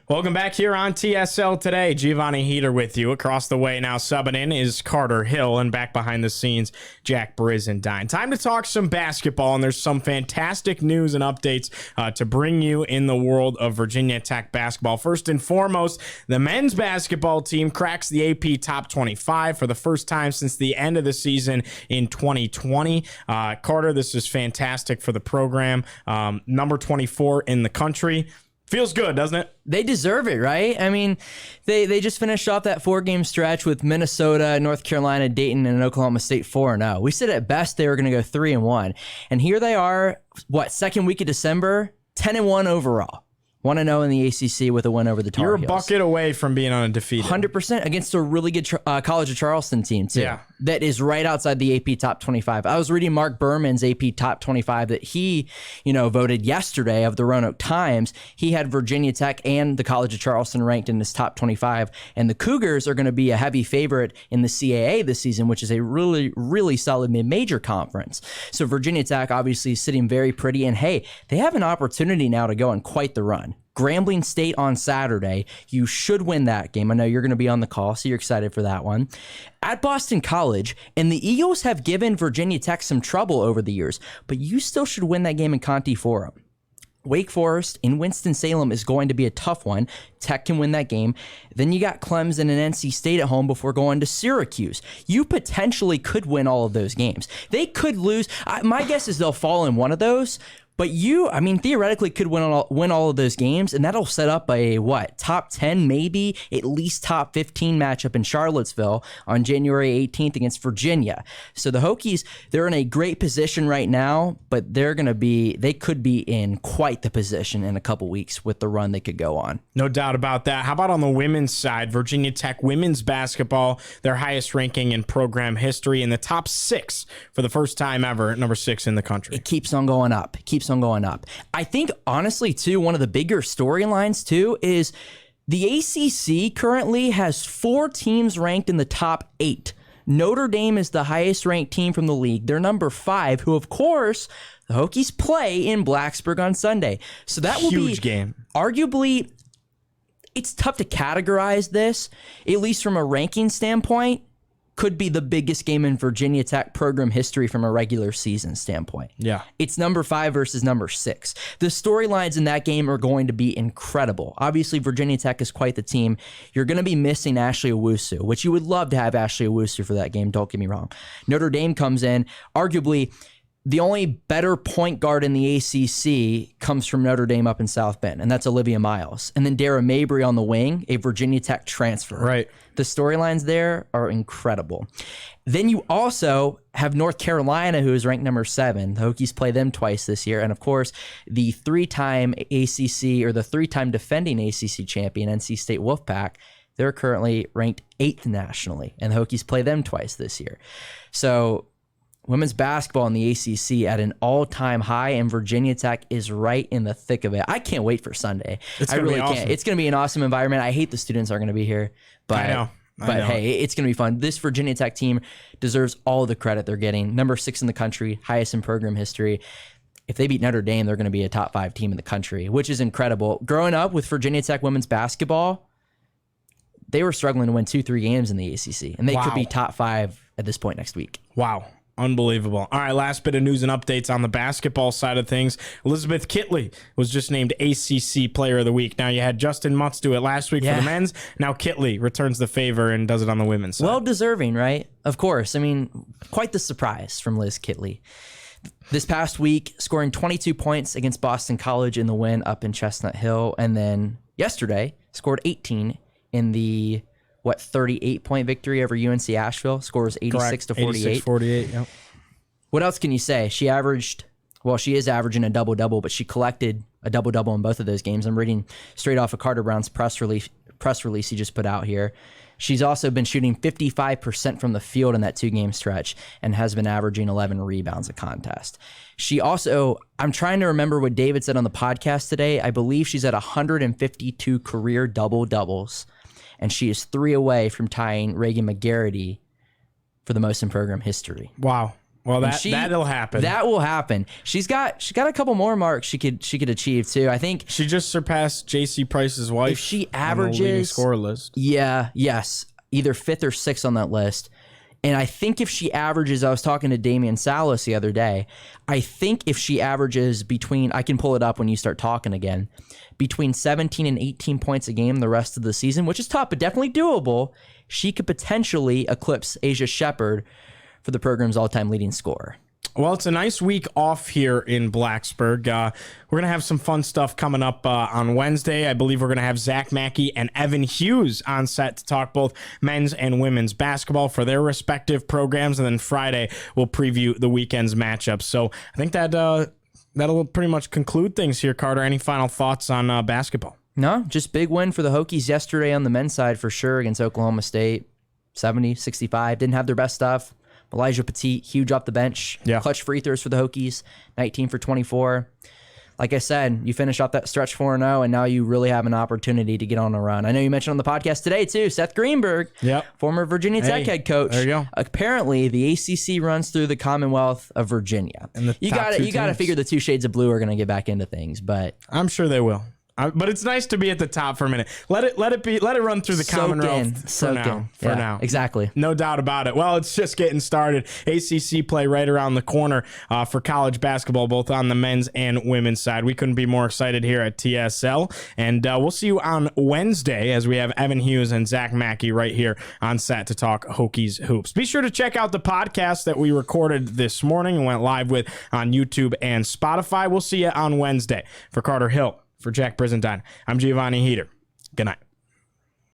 Welcome back here on TSL today. Giovanni Heater with you. Across the way now, subbing in is Carter Hill, and back behind the scenes, Jack Brizendine. Time to talk some basketball, and there's some fantastic news and updates to bring you in the world of Virginia Tech basketball. First and foremost, the men's basketball team cracks the AP Top 25 for the first time since the end of the season in 2020. Carter, this is fantastic for the program. Number 24 in the country. Feels good, doesn't it? They deserve it, right? I mean, they just finished off that 4-game stretch with Minnesota, North Carolina, Dayton, and Oklahoma State 4-0. We said at best they were going to go 3-1. And here they are, second week of December, 10-1 overall. 1-0 in the ACC with a win over the Tar Heels. You're a bucket away from being undefeated. 100% against a really good College of Charleston team, too. Yeah. That is right outside the AP Top 25. I was reading Mark Berman's AP Top 25 that he, voted yesterday of the Roanoke Times. He had Virginia Tech and the College of Charleston ranked in his top 25. And the Cougars are going to be a heavy favorite in the CAA this season, which is a really, really solid mid-major conference. So Virginia Tech obviously is sitting very pretty. And hey, they have an opportunity now to go on quite the run. Grambling State on Saturday. You should win that game. I know you're going to be on the call, so you're excited for that one. At Boston College, and the Eagles have given Virginia Tech some trouble over the years, but you still should win that game in Conte Forum. Wake Forest in Winston-Salem is going to be a tough one. Tech can win that game. Then you got Clemson and NC State at home before going to Syracuse. You potentially could win all of those games. They could lose. My guess is they'll fall in one of those. But theoretically could win all of those games, and that'll set up a, top 10, maybe at least top 15 matchup in Charlottesville on January 18th against Virginia. So the Hokies, they're in a great position right now, but they could be in quite the position in a couple weeks with the run they could go on. No doubt about that. How about on the women's side? Virginia Tech women's basketball, their highest ranking in program history, in the top 6 for the first time ever, number 6 in the country. It keeps on going up. On going up. I think honestly too, one of the bigger storylines too is the ACC currently has 4 teams ranked in the top 8. Notre Dame is the highest ranked team from the league. They're number 5, who of course the Hokies play in Blacksburg on Sunday. So that will be huge game. Arguably, it's tough to categorize this, at least from a ranking standpoint. Could be the biggest game in Virginia Tech program history from a regular season standpoint. Yeah. It's number 5 versus number 6. The storylines in that game are going to be incredible. Obviously, Virginia Tech is quite the team. You're going to be missing Ashley Owusu, which you would love to have Ashley Owusu for that game. Don't get me wrong. Notre Dame comes in, arguably the only better point guard in the ACC comes from Notre Dame up in South Bend, and that's Olivia Miles. And then Dara Mabry on the wing, a Virginia Tech transfer. Right. The storylines there are incredible. Then you also have North Carolina, who is ranked number 7. The Hokies play them twice this year. And of course, the 3-time ACC or the 3-time defending ACC champion, NC State Wolfpack, they're currently ranked 8th nationally. And the Hokies play them twice this year. So women's basketball in the ACC at an all-time high, and Virginia Tech is right in the thick of it. I can't wait for Sunday. I really can't. It's going to be an awesome environment. I hate the students aren't going to be here, but I know. Hey, it's going to be fun. This Virginia Tech team deserves all the credit they're getting. Number 6 in the country, highest in program history. If they beat Notre Dame, they're going to be a top 5 team in the country, which is incredible. Growing up with Virginia Tech women's basketball, they were struggling to win 2-3 games in the ACC, and they could be top 5 at this point next week. Wow. Unbelievable. All right, last bit of news and updates on the basketball side of things. Elizabeth Kitley was just named ACC Player of the Week. Now, you had Justin Mutz do it last week for the men's. Now Kitley returns the favor and does it on the women's side. Well deserving, right? Of course. I mean, quite the surprise from Liz Kitley. This past week, scoring 22 points against Boston College in the win up in Chestnut Hill. And then yesterday, scored 18 in the 38-point victory over UNC Asheville. Scores 86-48. 86-48, yep. What else can you say? She is averaging a double-double, but she collected a double-double in both of those games. I'm reading straight off of Carter Brown's press release he just put out here. She's also been shooting 55% from the field in that 2-game stretch and has been averaging 11 rebounds a contest. She also, I'm trying to remember what David said on the podcast today. I believe she's at 152 career double-doubles, and she is 3 away from tying Reagan McGarity for the most in program history. Wow. Well, that'll happen. That will happen. She's got a couple more marks she could achieve too. I think she just surpassed J.C. Price's wife. If she averages on the leading score list. Yes, either 5th or 6th on that list. And I think if she averages, I was talking to Damian Salas the other day. I think if she averages between, I can pull it up when you start talking again, between 17 and 18 points a game the rest of the season, which is tough, but definitely doable, she could potentially eclipse Asia Shepherd for the program's all-time leading scorer. Well, it's a nice week off here in Blacksburg. We're going to have some fun stuff coming up on Wednesday. I believe we're going to have Zach Mackey and Evan Hughes on set to talk both men's and women's basketball for their respective programs. And then Friday, we'll preview the weekend's matchups. So I think that'll pretty much conclude things here, Carter. Any final thoughts on basketball? No, just big win for the Hokies yesterday on the men's side for sure against Oklahoma State. 70-65. Didn't have their best stuff. Elijah Petit, huge off the bench. Yeah. Clutch free throws for the Hokies, 19 for 24. Like I said, you finish off that stretch 4-0, and now you really have an opportunity to get on a run. I know you mentioned on the podcast today, too, Seth Greenberg, former Virginia Tech head coach. There you go. Apparently, the ACC runs through the Commonwealth of Virginia. And you got to figure the two shades of blue are going to get back into things, but I'm sure they will. But it's nice to be at the top for a minute. Let it run through the Commonwealth for now. Exactly. No doubt about it. Well, it's just getting started. ACC play right around the corner for college basketball, both on the men's and women's side. We couldn't be more excited here at TSL. And we'll see you on Wednesday as we have Evan Hughes and Zach Mackey right here on set to talk Hokies hoops. Be sure to check out the podcast that we recorded this morning and went live with on YouTube and Spotify. We'll see you on Wednesday. For Carter Hill, for Jack Brizendine, I'm Giovanni Heater. Good night.